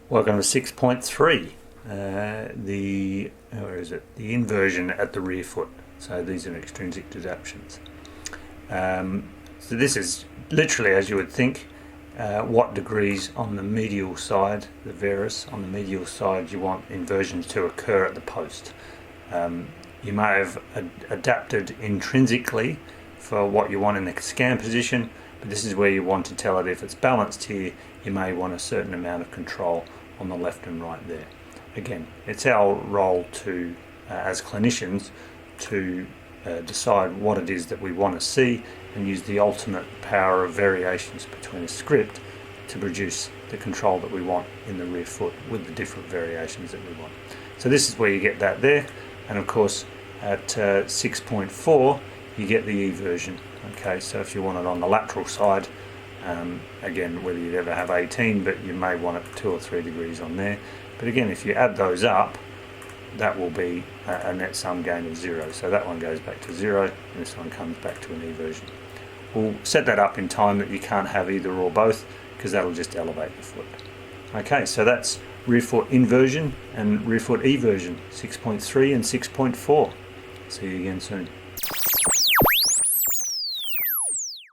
Welcome to 6.3, the inversion at the rear foot. So these are extrinsic adaptations. So this is literally, as you would think, what degrees on the medial side, the varus, on the medial side you want inversions to occur at the post. You may have adapted intrinsically for what you want in the scan position, but this is where you want to tell it if it's balanced here, you may want a certain amount of control on the left and right there. Again, it's our role to, as clinicians, to decide what it is that we want to see and use the ultimate power of variations between a script to produce the control that we want in the rear foot with the different variations that we want. So this is where you get that there, and of course at 6.4 you get the eversion. Okay, so if you want it on the lateral side, again, whether you'd ever have 18, but you may want it 2 or 3 degrees on there. But again, if you add those up, that will be a net sum gain of 0. So that one goes back to 0, and this one comes back to an eversion. We'll set that up in time that you can't have either or both, because that'll just elevate the foot. Okay, so that's rear foot inversion and rear foot eversion, 6.3 and 6.4. See you again soon.